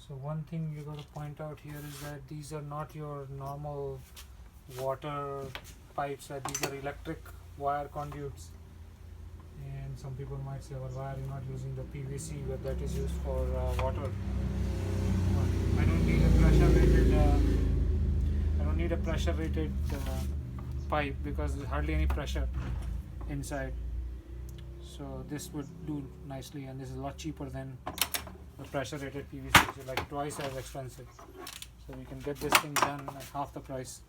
So one thing you got to point out here is that these are not your normal water pipes, these are electric wire conduits. And some people might say, well, why are you not using the PVC but that is used for water? I don't need a pressure rated pipe because there's hardly any pressure inside. So this would do nicely, and this is a lot cheaper than the pressure rated PVC, which is like twice as expensive. So we can get this thing done at half the price.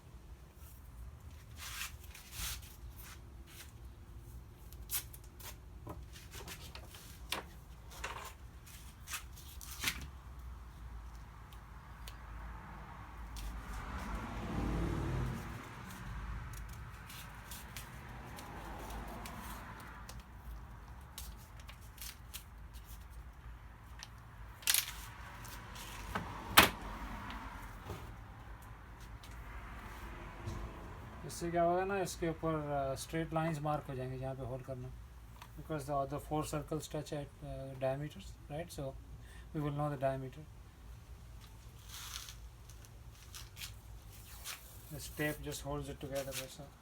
इससे क्या होगा ना, इसके ऊपर straight lines mark हो जाएंगे जहाँ पे होल करना, because the other 4 circles touch at diameters, right? So we will know the diameter. This tape just holds it together, that's all.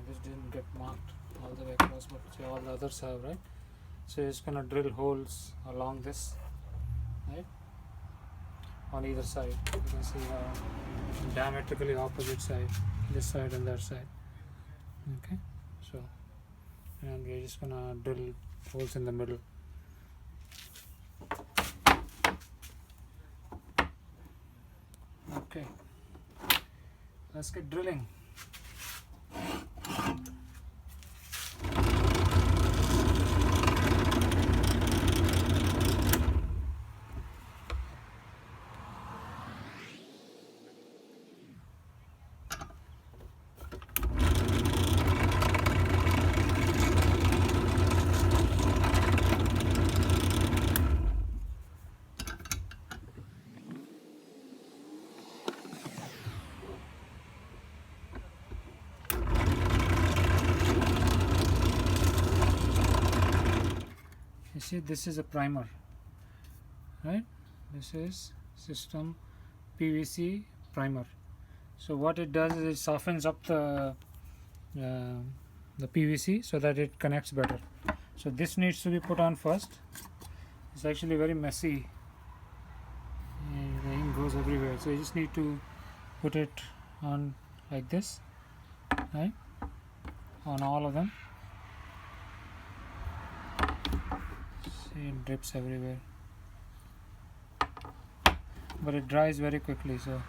This didn't get marked all the way across, but see, all the others have, right? So it's gonna drill holes along this, right, on either side. You can see diametrically opposite side, this side and that side. Okay, so, and we're just gonna drill holes in the middle. Okay, let's get drilling. See, this is a primer, right? This is system PVC primer. So what it does is it softens up the PVC so that it connects better. So this needs to be put on first. It's actually very messy and the ink goes everywhere, so you just need to put it on like this, right, on all of them. See, it drips everywhere, but it dries very quickly, so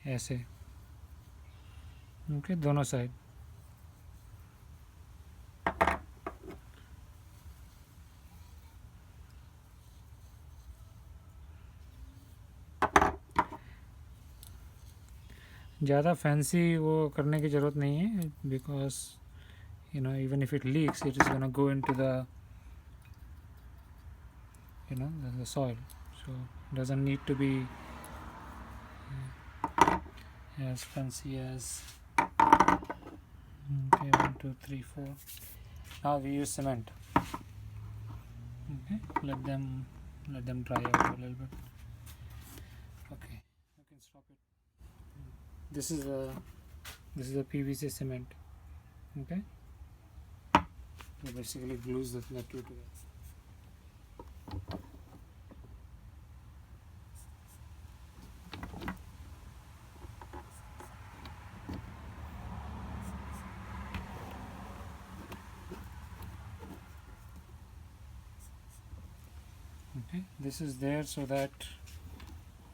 ऐसे, okay, दोनों side. ज़्यादा fancy वो करने की ज़रूरत नहीं है, because you know, even if it leaks, it is going to go into the, you know, the soil, so it doesn't need to be as fancy as. Okay, 1 2 3 4. Now we use cement. Okay, let them dry out a little bit. Okay, you can stop it. This is a PVC cement. Okay, it basically glues the two together. Okay, this is there so that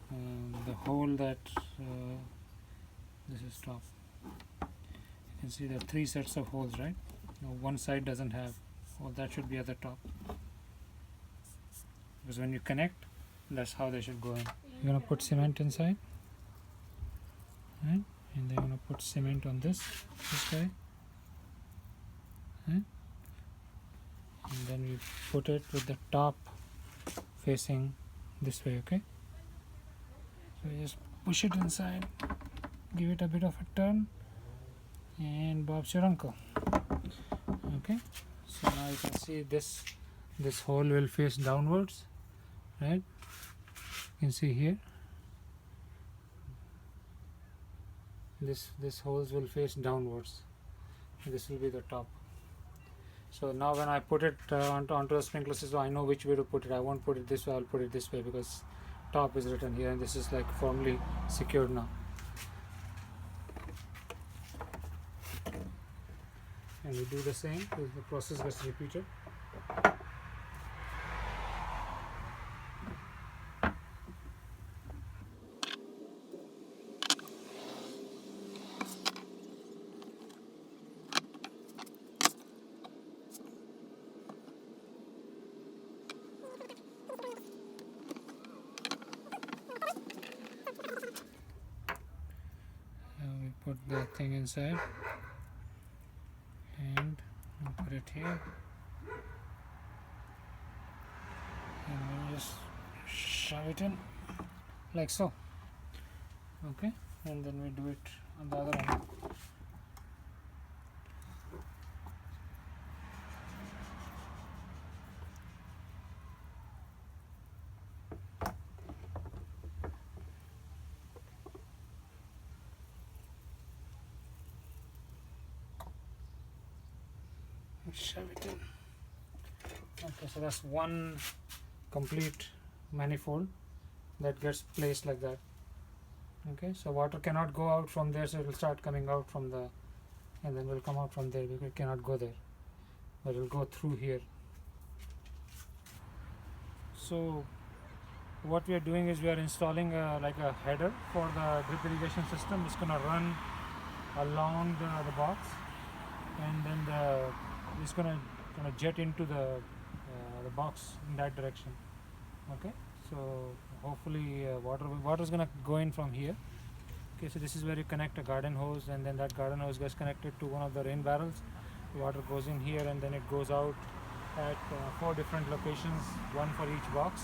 the hole that This is top. You can see there are 3 sets of holes, right? Now one side doesn't have. Well, that should be at the top. Because when you connect, that's how they should go in. You're gonna put cement inside, right? And they're gonna put cement on this guy, right? And then we put it with the top facing this way, okay? So you just push it inside, give it a bit of a turn, and Bob's your uncle. Okay, so now you can see this hole will face downwards, right? You can see here this holes will face downwards. This will be the top. So now when I put it onto a sprinkler system, I know which way to put it. I won't put it this way, I'll put it this way, because top is written here and this is like firmly secured now. And we do the same, the process gets repeated. We put the thing inside and we'll put it here, and we'll just shove it in like so. Okay, and then we do it on the other end. Shove it in. Okay, so that's one complete manifold that gets placed like that. Okay, so water cannot go out from there, so it will start coming out from the, and then will come out from there because it cannot go there, but it will go through here. So what we are doing is we are installing like a header for the drip irrigation system. It's going to run along the box, and then it's going to jet into the box in that direction. Okay, so hopefully water is going to go in from here. Okay, so this is where you connect a garden hose, and then that garden hose gets connected to one of the rain barrels. The water goes in here and then it goes out at 4 different locations, one for each box,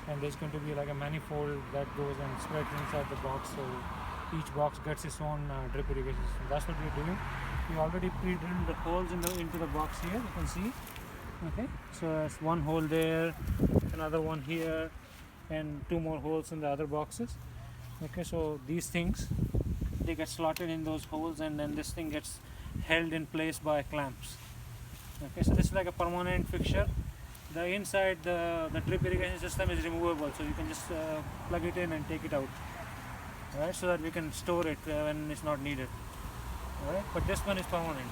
and there's going to be like a manifold that goes and spreads inside the box, so each box gets its own drip irrigation system. That's what we're doing. We already pre-drilled the holes into the box here, you can see. Okay, so there's one hole there, another one here, and 2 more holes in the other boxes. Okay, so these things, they get slotted in those holes, and then this thing gets held in place by clamps. Okay, so this is like a permanent fixture. The inside the drip irrigation system is removable, so you can just plug it in and take it out, right, so that we can store it when it's not needed. Alright, but this one is permanent.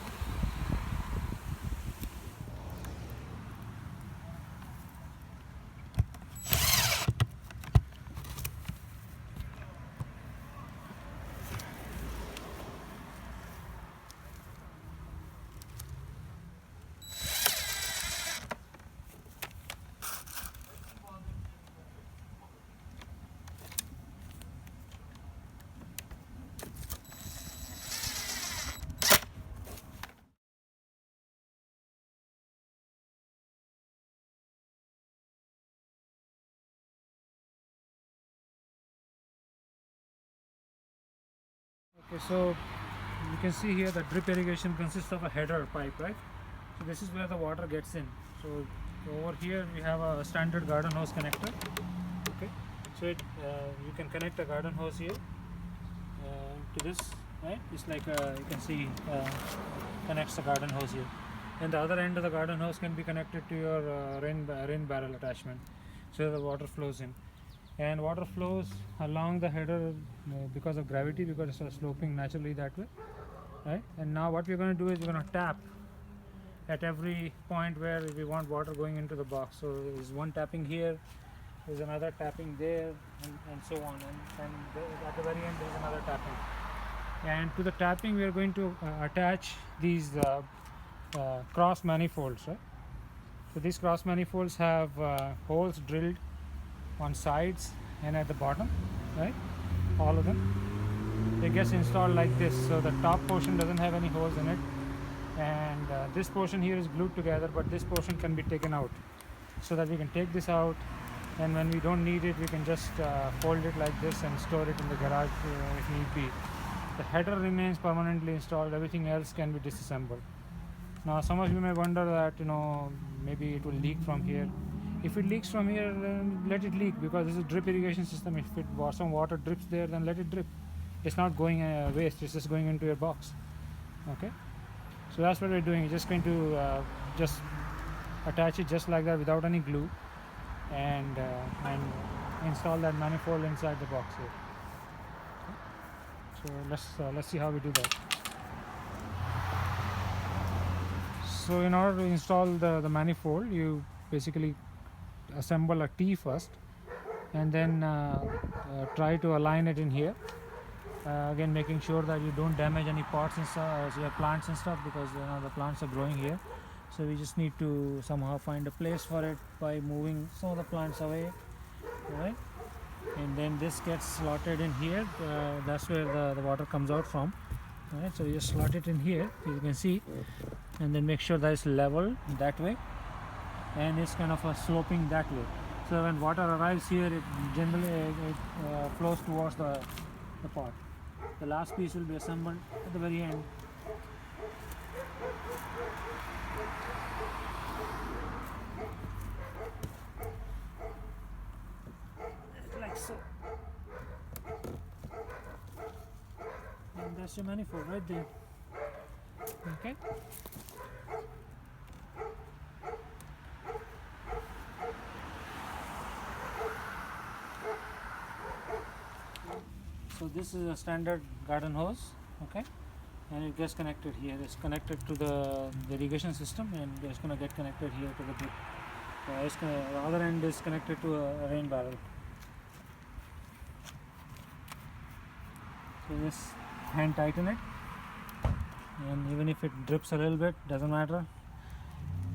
Okay, so you can see here the drip irrigation consists of a header pipe, right? So this is where the water gets in. So over here we have a standard garden hose connector. Okay, so you can connect a garden hose here to this, right? It's like you can see connects the garden hose here, and the other end of the garden hose can be connected to your rain barrel attachment, so the water flows in. And water flows along the header because of gravity, because it's sloping naturally that way, right? And now what we're going to do is we're going to tap at every point where we want water going into the box. So there's one tapping here, there's another tapping there, and so on, and at the very end there's another tapping. And to the tapping we are going to attach these cross manifolds, right? So these cross manifolds have holes drilled on sides and at the bottom, right? All of them. It gets installed like this, so the top portion doesn't have any holes in it, and this portion here is glued together, but this portion can be taken out, so that we can take this out, and when we don't need it we can just fold it like this and store it in the garage if need be. The header remains permanently installed, everything else can be disassembled. Now some of you may wonder that maybe it will leak from here. If it leaks from here, then let it leak, because this is a drip irrigation system. If some water drips there, then let it drip. It's not going waste, it's just going into your box. Okay, so that's what we're doing. We're just going to just attach it just like that without any glue, and install that manifold inside the box here. Okay. So let's see how we do that. So in order to install the manifold, you basically assemble a T first, and then try to align it in here. Again, making sure that you don't damage any pots and stuff, your plants and stuff, because the plants are growing here. So we just need to somehow find a place for it by moving some of the plants away, right? And then this gets slotted in here. That's where the water comes out from. Alright, so you just slot it in here, you can see, and then make sure that it's level that way, and it's kind of sloping that way. So when water arrives here, it generally flows towards the pot. The last piece will be assembled at the very end. Like so. And that's your manifold right there. Okay. So this is a standard garden hose, okay, and it gets connected here. It's connected to the irrigation system, and it's going to get connected here to the drip. The other end is connected to a rain barrel. So just hand tighten it, and even if it drips a little bit, doesn't matter.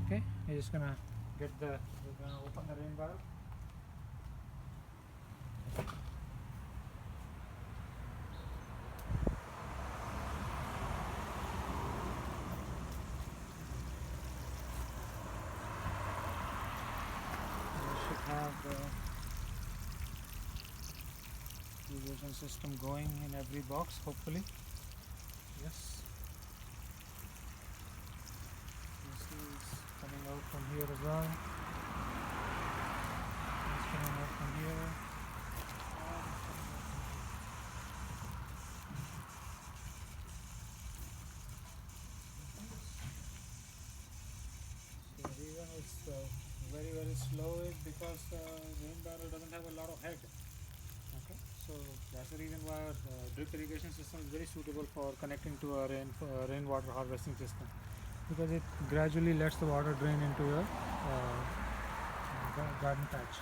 Okay, you're just gonna open the rain barrel. Have the irrigation system going in every box, hopefully. Yes, this is coming out from here as well. It's coming out from here. So even it's very slow is because the rain barrel doesn't have a lot of head. Okay, so that's the reason why our drip irrigation system is very suitable for connecting to a rainwater harvesting system, because it gradually lets the water drain into your garden patch.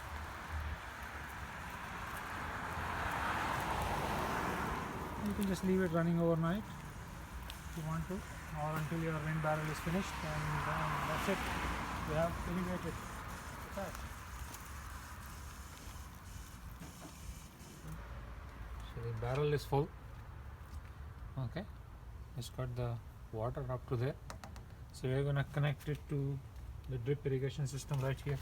You can just leave it running overnight if you want to, or until your rain barrel is finished, and that's it. You have irrigated the patch. So the barrel is full. Okay, it's got the water up to there. So we're gonna connect it to the drip irrigation system right here.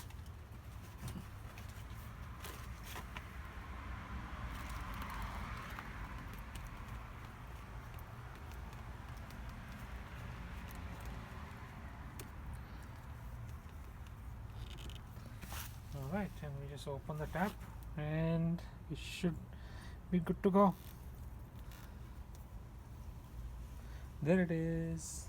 Alright, and we just open the tap and it should be good to go. There it is.